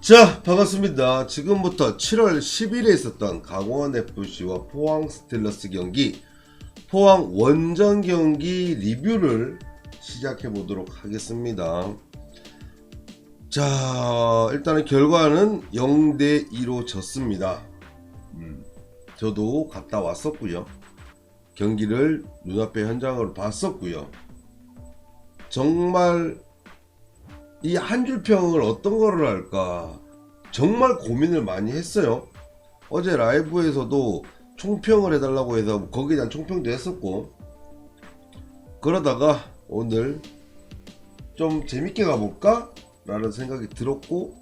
자, 반갑습니다. 지금부터 7월 10일에 있었던 강원FC와 포항 스틸러스 경기, 포항 원정 경기 리뷰를 시작해 보도록 하겠습니다. 자, 일단은 결과는 0대2로 졌습니다. 저도 갔다 왔었고요. 경기를 눈앞에 현장으로 봤었고요. 정말 이 한 줄 평을 어떤 거를 할까 정말 고민을 많이 했어요. 어제 라이브에서도 총평을 해달라고 해서 거기에 대한 총평도 했었고, 그러다가 오늘 좀 재밌게 가볼까? 라는 생각이 들었고,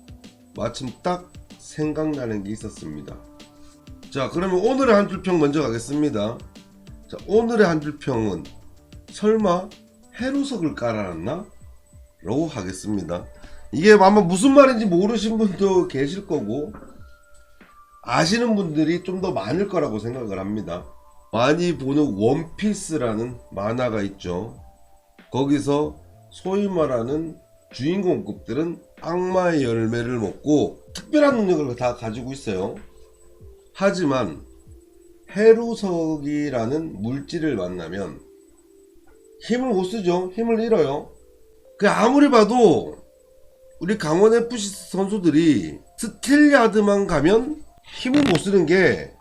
마침 딱 생각나는 게 있었습니다. 자, 그러면 오늘의 한 줄 평 먼저 가겠습니다. 자, 오늘의 한 줄 평은 설마 해루석을 깔아놨나? 라고 하겠습니다. 이게 아마 무슨 말인지 모르신 분도 계실 거고, 아시는 분들이 좀 더 많을 거라고 생각을 합니다. 많이 보는 원피스라는 만화가 있죠. 거기서 소위 말하는 주인공급들은 악마의 열매를 먹고 특별한 능력을 다 가지고 있어요. 하지만 해루석이라는 물질을 만나면 힘을 못 쓰죠. 힘을 잃어요. 아무리 봐도 우리 강원FC 선수들이 스틸야드만 가면 힘을 못 쓰는 게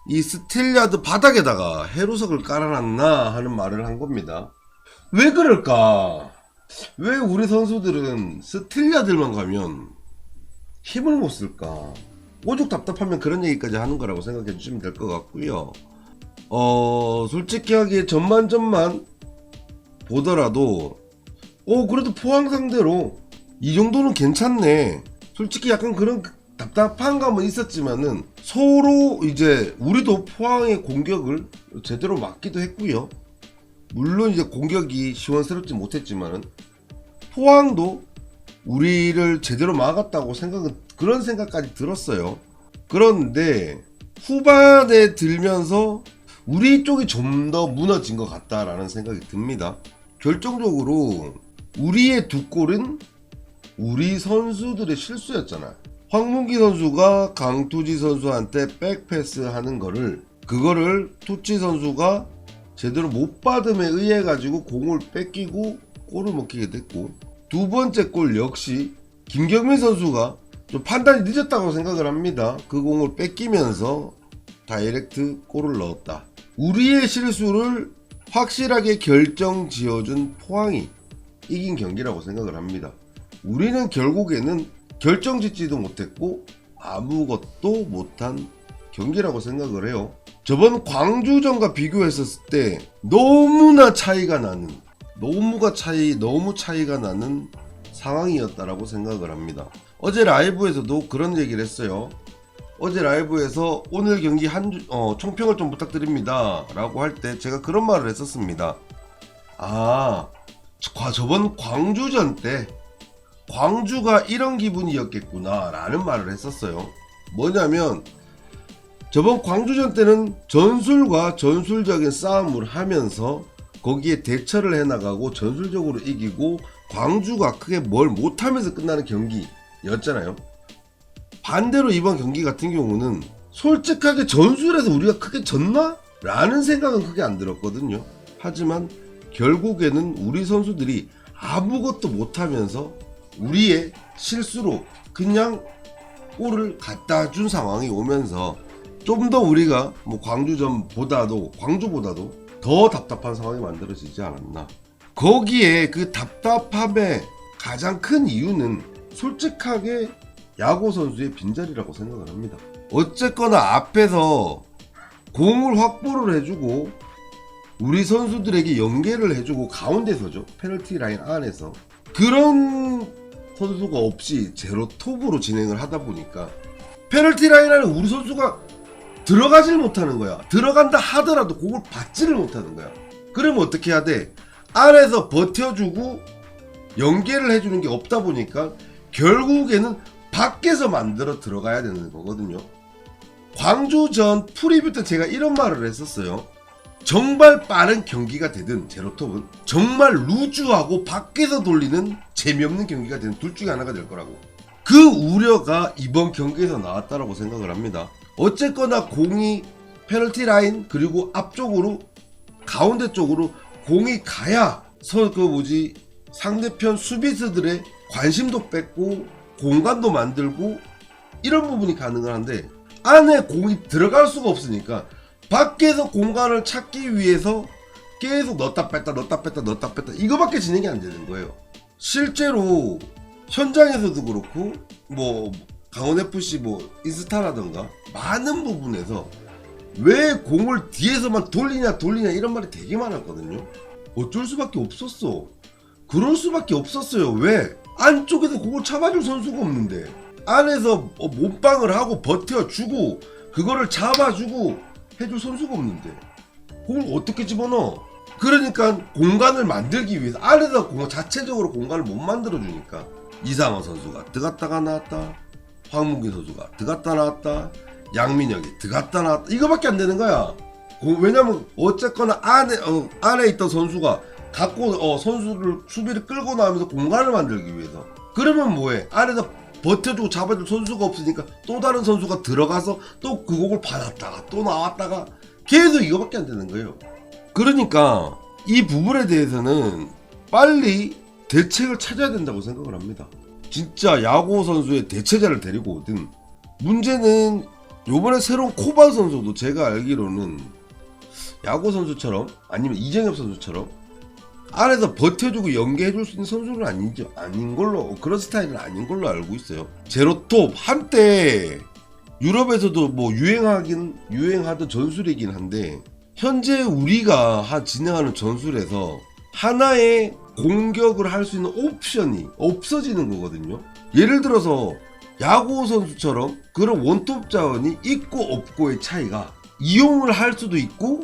이 스틸야드 바닥에다가 해루석을 깔아놨나 하는 말을 한 겁니다. 왜 그럴까? 왜 우리 선수들은 스틸야드만 가면 힘을 못 쓸까? 오죽 답답하면 그런 얘기까지 하는 거라고 생각해 주시면 될 것 같고요. 솔직히 하기에 전만 보더라도 그래도 포항 상대로 이 정도는 괜찮네. 솔직히 약간 그런 답답한 감은 있었지만은 서로 이제 우리도 포항의 공격을 제대로 막기도 했고요. 물론 이제 공격이 시원스럽지 못했지만은 포항도 우리를 제대로 막았다고 그런 생각까지 들었어요. 그런데 후반에 들면서 우리 쪽이 좀 더 무너진 것 같다라는 생각이 듭니다. 결정적으로 우리의 두 골은 우리 선수들의 실수였잖아. 황문기 선수가 강투지 선수한테 백패스 하는 그거를 투치 선수가 제대로 못 받음에 의해 가지고 공을 뺏기고 골을 먹히게 됐고, 두 번째 골 역시 김경민 선수가 좀 판단이 늦었다고 생각을 합니다. 그 공을 뺏기면서 다이렉트 골을 넣었다. 우리의 실수를 확실하게 결정 지어준 포항이 이긴 경기라고 생각을 합니다. 우리는 결국에는 결정 짓지도 못했고 아무것도 못한 경기라고 생각을 해요. 저번 광주전과 비교했었을 때 너무 차이가 나는 상황이었다라고 생각을 합니다. 어제 라이브에서도 그런 얘기를 했어요. 어제 라이브에서 오늘 경기 총평을 좀 부탁드립니다 라고 할 때 제가 그런 말을 했었습니다. 저번 광주전 때 광주가 이런 기분이었겠구나 라는 말을 했었어요. 뭐냐면 저번 광주전 때는 전술과 전술적인 싸움을 하면서 거기에 대처를 해나가고 전술적으로 이기고 광주가 크게 뭘 못하면서 끝나는 경기였잖아요. 반대로 이번 경기 같은 경우는 솔직하게 전술에서 우리가 크게 졌나? 라는 생각은 크게 안 들었거든요. 하지만 결국에는 우리 선수들이 아무것도 못하면서 우리의 실수로 그냥 골을 갖다 준 상황이 오면서 좀 더 우리가 광주보다도 더 답답한 상황이 만들어지지 않았나. 거기에 그 답답함의 가장 큰 이유는 솔직하게 야구 선수의 빈자리라고 생각을 합니다. 어쨌거나 앞에서 공을 확보를 해주고 우리 선수들에게 연계를 해주고 가운데서죠. 페널티 라인 안에서 그런 선수가 없이 제로 톱으로 진행을 하다 보니까 페널티 라인 안에 우리 선수가 들어가질 못하는 거야. 들어간다 하더라도 공을 받지를 못하는 거야. 그러면 어떻게 해야 돼? 안에서 버텨주고 연계를 해주는 게 없다 보니까 결국에는 밖에서 만들어 들어가야 되는 거거든요. 광주전 프리뷰 때 제가 이런 말을 했었어요. 정말 빠른 경기가 되든 제로톱은 정말 루즈하고 밖에서 돌리는 재미없는 경기가 되든 둘 중에 하나가 될 거라고. 그 우려가 이번 경기에서 나왔다라고 생각을 합니다. 어쨌거나 공이 페널티 라인 그리고 앞쪽으로 가운데 쪽으로 공이 가야 상대편 수비수들의 관심도 뺏고 공간도 만들고 이런 부분이 가능한데 안에 공이 들어갈 수가 없으니까 밖에서 공간을 찾기 위해서 계속 넣었다 뺐다 이거밖에 진행이 안 되는 거예요. 실제로 현장에서도 그렇고 뭐 강원FC 뭐 인스타라던가 많은 부분에서 왜 공을 뒤에서만 돌리냐 이런 말이 되게 많았거든요. 어쩔 수밖에 없었어. 그럴 수밖에 없었어요. 왜? 안쪽에서 공을 잡아줄 선수가 없는데 안에서 몸빵을 하고 버텨주고 그거를 잡아주고 해줄 선수가 없는데 공을 어떻게 집어넣어? 그러니까 공간을 만들기 위해서 안에서 자체적으로 공간을 못 만들어주니까 이상호 선수가 들어갔다가 나왔다, 황문기 선수가 들어갔다 나왔다, 양민혁이 들어갔다 나왔다 이거밖에 안 되는 거야. 왜냐면 어쨌거나 안에 있던 선수가 갖고 선수를 수비를 끌고 나오면서 공간을 만들기 위해서. 그러면 뭐해? 안에서 버텨주고 잡아줄 선수가 없으니까 또 다른 선수가 들어가서 또 그 공을 받았다가 또 나왔다가 계속 이거밖에 안 되는 거예요. 그러니까 이 부분에 대해서는 빨리 대책을 찾아야 된다고 생각을 합니다. 진짜 야구 선수의 대체자를 데리고 오든. 문제는 요번에 새로운 코바 선수도 제가 알기로는 야구 선수처럼 아니면 이정엽 선수처럼 안에서 버텨주고 연계해줄 수 있는 선수는 아닌 걸로, 그런 스타일은 아닌 걸로 알고 있어요. 제로톱 한때 유럽에서도 뭐 유행하던 전술이긴 한데 현재 우리가 진행하는 전술에서 하나의 공격을 할 수 있는 옵션이 없어지는 거거든요. 예를 들어서 야구 선수처럼 그런 원톱 자원이 있고 없고의 차이가 이용을 할 수도 있고,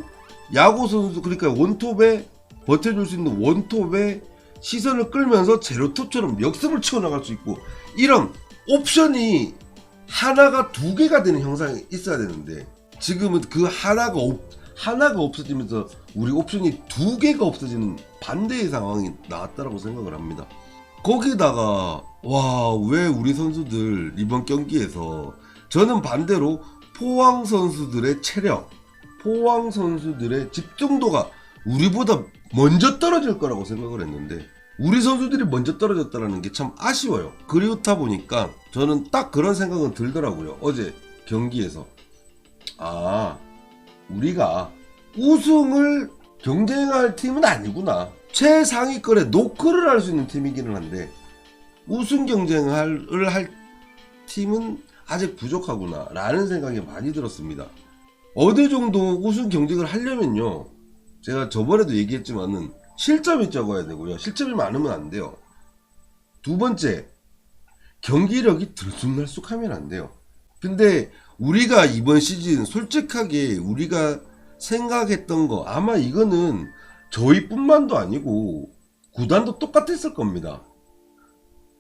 야구 선수 그러니까 원톱에 버텨줄 수 있는 원톱에 시선을 끌면서 제로톱처럼 역습을 치어나갈 수 있고, 이런 옵션이 하나가 두 개가 되는 형상이 있어야 되는데 지금은 그 하나가 없어지면서 우리 옵션이 두 개가 없어지는 반대의 상황이 나왔다라고 생각을 합니다. 거기다가 왜 우리 선수들 이번 경기에서, 저는 반대로 포항 선수들의 체력, 포항 선수들의 집중도가 우리보다 먼저 떨어질 거라고 생각을 했는데 우리 선수들이 먼저 떨어졌다는 게 참 아쉬워요. 그렇다 보니까 저는 딱 그런 생각은 들더라고요. 어제 경기에서 우리가 우승을 경쟁할 팀은 아니구나. 최상위권에 노크를 할 수 있는 팀이기는 한데 우승 경쟁을 할 팀은 아직 부족하구나 라는 생각이 많이 들었습니다. 어느 정도 우승 경쟁을 하려면요, 제가 저번에도 얘기했지만은 실점이 적어야 되고요. 실점이 많으면 안 돼요. 두 번째, 경기력이 들쑥날쑥하면 안 돼요. 근데 우리가 이번 시즌 솔직하게 우리가 생각했던 거, 아마 이거는 저희뿐만도 아니고 구단도 똑같았을 겁니다.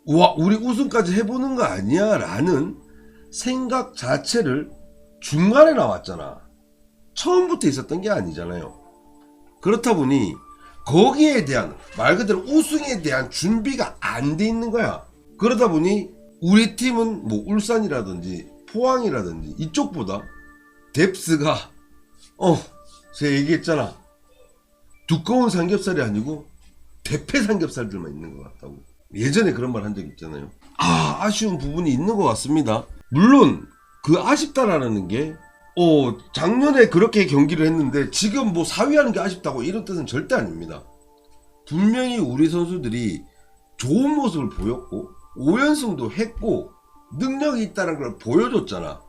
우리 우승까지 해보는 거 아니야 라는 생각 자체를 중간에 나왔잖아. 처음부터 있었던 게 아니잖아요. 그렇다 보니 거기에 대한, 말 그대로 우승에 대한 준비가 안 돼 있는 거야. 그러다 보니 우리 팀은 뭐 울산이라든지 포항이라든지 이쪽보다 뎁스가 제가 얘기했잖아, 두꺼운 삼겹살이 아니고 대패 삼겹살들만 있는 것 같다고. 예전에 그런 말 한 적 있잖아요. 아쉬운 부분이 있는 것 같습니다. 물론 그 아쉽다라는 게 작년에 그렇게 경기를 했는데 지금 뭐 4위 하는 게 아쉽다고 이런 뜻은 절대 아닙니다. 분명히 우리 선수들이 좋은 모습을 보였고 5연승도 했고 능력이 있다는 걸 보여줬잖아.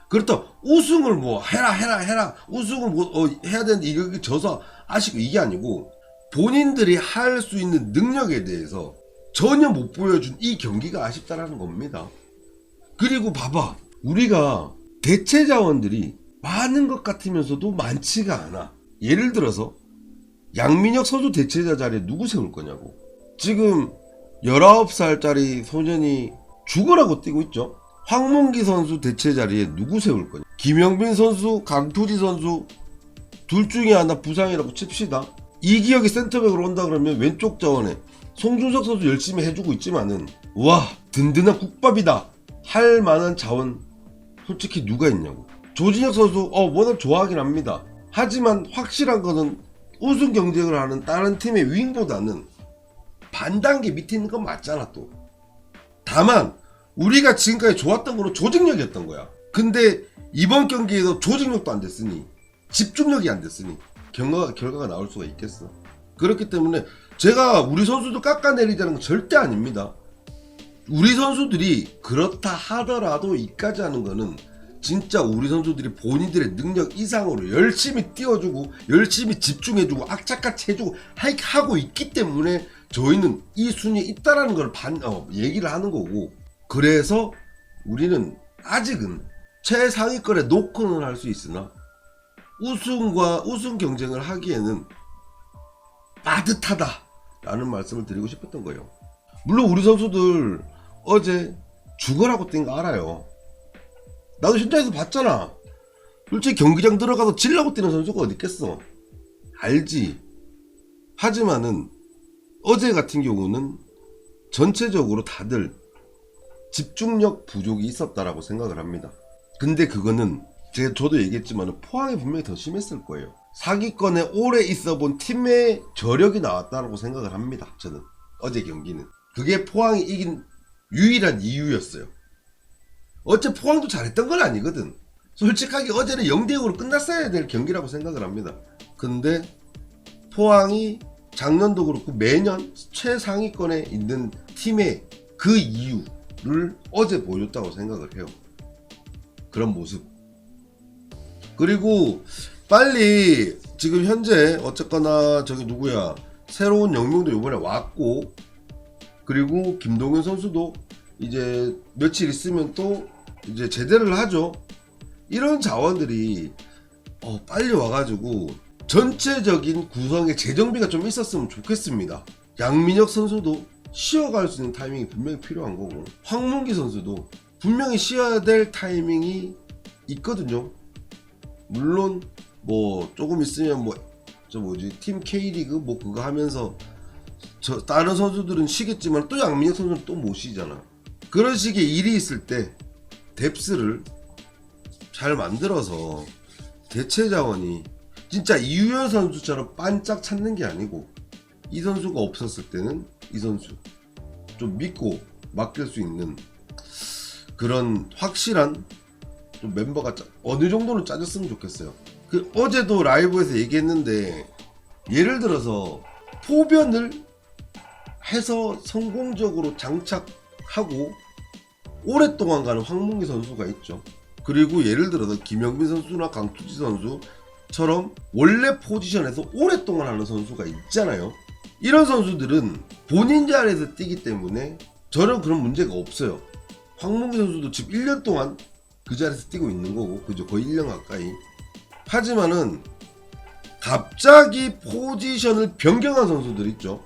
그렇다고 우승을 뭐 해라 우승을 뭐 해야 되는데 이거 져서 아쉽고 이게 아니고, 본인들이 할 수 있는 능력에 대해서 전혀 못 보여준 이 경기가 아쉽다라는 겁니다. 그리고 봐봐, 우리가 대체 자원들이 많은 것 같으면서도 많지가 않아. 예를 들어서 양민혁 선수 대체자 자리에 누구 세울 거냐고. 지금 19살짜리 소년이 죽으라고 뛰고 있죠. 황문기 선수 대체 자리에 누구 세울 거냐. 김영빈 선수, 강투지 선수 둘 중에 하나 부상이라고 칩시다. 이기혁이 센터백으로 온다 그러면 왼쪽 자원에 송준석 선수 열심히 해주고 있지만은 와 든든한 국밥이다 할 만한 자원 솔직히 누가 있냐고. 조진혁 선수 워낙 좋아하긴 합니다. 하지만 확실한 거는 우승 경쟁을 하는 다른 팀의 윙보다는 반 단계 밑에 있는 건 맞잖아. 또 다만 우리가 지금까지 좋았던 거는 조직력이었던 거야. 근데 이번 경기에서 조직력도 안 됐으니 집중력이 안 됐으니 결과가 나올 수가 있겠어. 그렇기 때문에 제가 우리 선수들 깎아내리자는 건 절대 아닙니다. 우리 선수들이 그렇다 하더라도 이까지 하는 거는 진짜 우리 선수들이 본인들의 능력 이상으로 열심히 뛰어주고 열심히 집중해주고 악착같이 해주고 하고 있기 때문에 저희는 이 순위에 있다라는 걸 얘기를 하는 거고, 그래서 우리는 아직은 최상위권에 놓고는 할 수 있으나 우승 경쟁을 하기에는 빠듯하다 라는 말씀을 드리고 싶었던 거예요. 물론 우리 선수들 어제 죽어라고 뛴 거 알아요. 나도 현장에서 봤잖아. 솔직히 경기장 들어가서 질라고 뛰는 선수가 어디 있겠어. 알지. 하지만은 어제 같은 경우는 전체적으로 다들 집중력 부족이 있었다라고 생각을 합니다. 근데 그거는 저도 얘기했지만 포항이 분명히 더 심했을 거예요. 상위권에 오래 있어본 팀의 저력이 나왔다고 생각을 합니다. 저는 어제 경기는 그게 포항이 이긴 유일한 이유였어요. 어째 포항도 잘했던 건 아니거든. 솔직하게 어제는 0대0으로 끝났어야 될 경기라고 생각을 합니다. 근데 포항이 작년도 그렇고 매년 최상위권에 있는 팀의 그 이유를 어제 보여줬다고 생각을 해요. 그런 모습. 그리고 빨리 지금 현재 어쨌거나 저기 누구야 새로운 영명도 이번에 왔고, 그리고 김동현 선수도 이제 며칠 있으면 또 이제 제대를 하죠. 이런 자원들이 빨리 와가지고 전체적인 구성의 재정비가 좀 있었으면 좋겠습니다. 양민혁 선수도 쉬어갈 수 있는 타이밍이 분명히 필요한 거고, 황문기 선수도 분명히 쉬어야 될 타이밍이 있거든요. 물론 뭐 조금 있으면 팀 K리그 뭐 그거 하면서 다른 선수들은 쉬겠지만 또 양민혁 선수는 또 못 쉬잖아. 그런 식의 일이 있을 때 뎁스를 잘 만들어서 대체 자원이 진짜 이유현 선수처럼 반짝 찾는 게 아니고, 이 선수가 없었을 때는 이 선수 좀 믿고 맡길 수 있는 그런 확실한 좀 멤버가 어느 정도는 짜졌으면 좋겠어요. 어제도 라이브에서 얘기했는데, 예를 들어서 포변을 해서 성공적으로 장착하고 오랫동안 가는 황문기 선수가 있죠. 그리고 예를 들어서 김영민 선수나 강투지 선수처럼 원래 포지션에서 오랫동안 하는 선수가 있잖아요. 이런 선수들은 본인 자리에서 뛰기 때문에 저는 그런 문제가 없어요. 황문기 선수도 지금 1년 동안 그 자리에서 뛰고 있는 거고, 그죠? 거의 1년 가까이. 하지만은 갑자기 포지션을 변경한 선수들 있죠.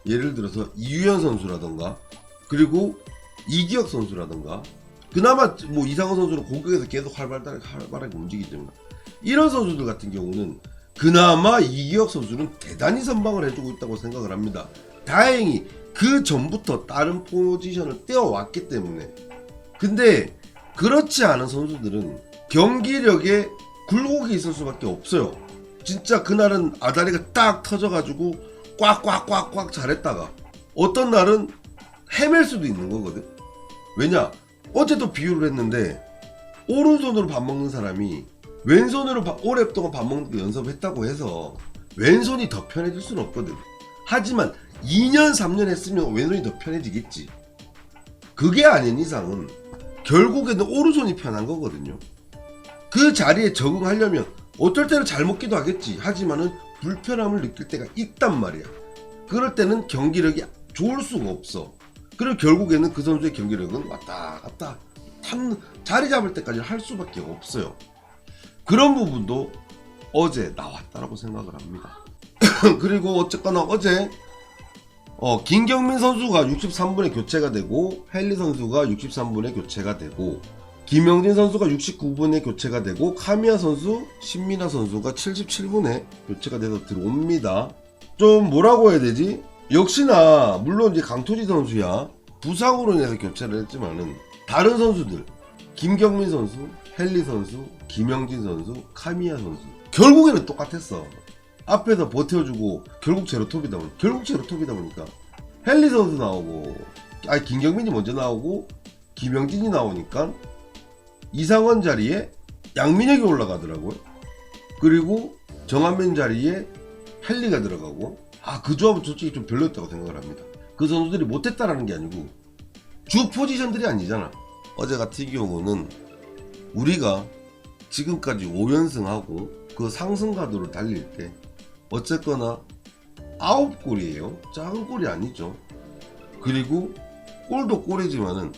예를 들어서 이유현 선수라던가, 그리고 이기혁 선수라던가, 그나마 뭐 이상호 선수는 공격에서 계속 활발하게 움직이지만, 이런 선수들 같은 경우는 그나마 이기혁 선수는 대단히 선방을 해주고 있다고 생각을 합니다. 다행히 그 전부터 다른 포지션을 떼어왔기 때문에. 근데 그렇지 않은 선수들은 경기력에 굴곡이 있을 수밖에 없어요. 진짜 그날은 아다리가 딱 터져가지고 꽉꽉꽉꽉 잘했다가 어떤 날은 헤맬 수도 있는 거거든. 왜냐, 어제도 비유를 했는데 오른손으로 밥 먹는 사람이 왼손으로 오랫동안 밥 먹는 거 연습했다고 해서 왼손이 더 편해질 수는 없거든. 하지만 2년 3년 했으면 왼손이 더 편해지겠지. 그게 아닌 이상은 결국에는 오른손이 편한 거거든요. 그 자리에 적응하려면 어떨 때는 잘 먹기도 하겠지. 하지만은 불편함을 느낄 때가 있단 말이야. 그럴 때는 경기력이 좋을 수가 없어. 그리고 결국에는 그 선수의 경기력은 왔다 갔다 자리 잡을 때까지 할 수밖에 없어요. 그런 부분도 어제 나왔다라고 생각을 합니다. 그리고 어쨌거나 어제 김경민 선수가 63분에 교체가 되고, 헨리 선수가 63분에 교체가 되고, 김영진 선수가 69분에 교체가 되고, 카미야 선수, 신민아 선수가 77분에 교체가 돼서 들어옵니다. 좀 뭐라고 해야 되지? 역시나 물론 이제 강토지 선수야. 부상으로 인해서 교체를 했지만은 다른 선수들 김경민 선수, 헨리 선수, 김영진 선수, 카미야 선수 결국에는 똑같았어. 앞에서 버텨주고 결국 제로톱이다 보니까 헨리 선수 나오고 김경민이 먼저 나오고 김영진이 나오니까 이상원 자리에 양민혁이 올라가더라고요. 그리고 정한민 자리에 헨리가 들어가고 그 조합은 솔직히 좀 별로였다고 생각을 합니다. 그 선수들이 못했다라는 게 아니고 주 포지션들이 아니잖아. 어제 같은 경우는 우리가 지금까지 5연승하고 그 상승 가도를 달릴 때 어쨌거나 9골이에요. 작은 골이 아니죠. 그리고 골도 골이지만은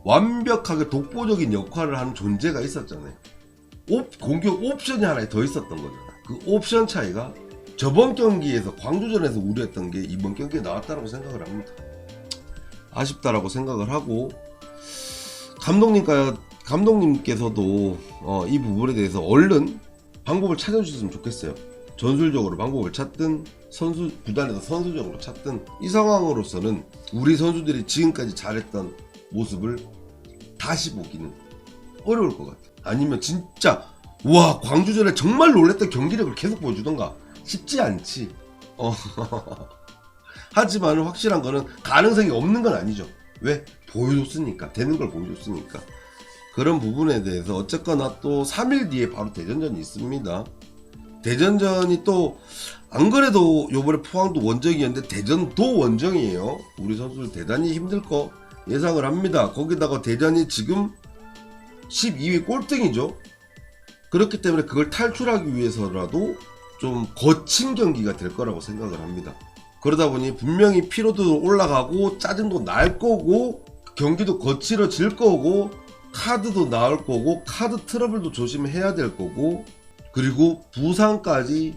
완벽하게 독보적인 역할을 하는 존재가 있었잖아요. 공격 옵션이 하나 더 있었던 거잖아. 그 옵션 차이가 저번 경기에서 광주전에서 우려했던 게 이번 경기에 나왔다고 생각을 합니다. 아쉽다라고 생각을 하고 감독님께서도 이 부분에 대해서 얼른 방법을 찾아주셨으면 좋겠어요. 전술적으로 방법을 찾든 구단에서 선수적으로 찾든 이 상황으로서는 우리 선수들이 지금까지 잘했던 모습을 다시 보기는 어려울 것 같아. 아니면 진짜 와 광주전에 정말 놀랬던 경기력을 계속 보여주던가 쉽지 않지. 하지만 확실한 거는 가능성이 없는 건 아니죠. 왜? 보여줬으니까. 되는 걸 보여줬으니까. 그런 부분에 대해서 어쨌거나 또 3일 뒤에 바로 대전전이 있습니다. 대전전이 또 안 그래도 요번에 포항도 원정이었는데 대전도 원정이에요. 우리 선수들 대단히 힘들 거 예상을 합니다. 거기다가 대전이 지금 12위 꼴등이죠. 그렇기 때문에 그걸 탈출하기 위해서라도 좀 거친 경기가 될 거라고 생각을 합니다. 그러다 보니 분명히 피로도 올라가고 짜증도 날 거고 경기도 거칠어질 거고 카드도 나올 거고 카드 트러블도 조심해야 될 거고 그리고 부상까지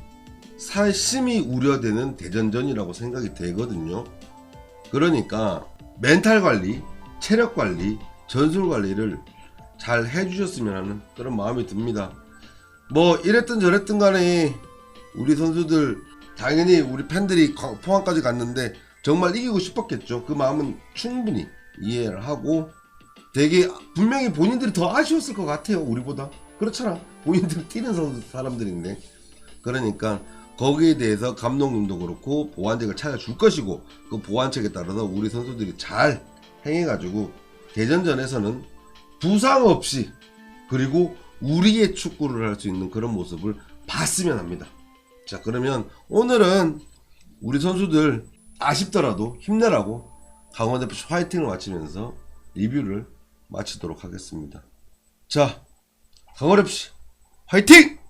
심히 우려되는 대전전이라고 생각이 되거든요. 그러니까 멘탈 관리, 체력 관리, 전술 관리를 잘 해주셨으면 하는 그런 마음이 듭니다. 뭐 이랬든 저랬든 간에 우리 선수들 당연히 우리 팬들이 포항까지 갔는데 정말 이기고 싶었겠죠. 그 마음은 충분히 이해를 하고 되게 분명히 본인들이 더 아쉬웠을 것 같아요. 우리보다. 그렇잖아. 본인들 뛰는 사람들인데. 그러니까 거기에 대해서 감독님도 그렇고 보완책을 찾아줄 것이고 그 보완책에 따라서 우리 선수들이 잘 행해가지고 대전전에서는 부상 없이 그리고 우리의 축구를 할 수 있는 그런 모습을 봤으면 합니다. 자, 그러면 오늘은 우리 선수들 아쉽더라도 힘내라고 강원FC 화이팅을 마치면서 리뷰를 마치도록 하겠습니다. 자, 강원FC 화이팅!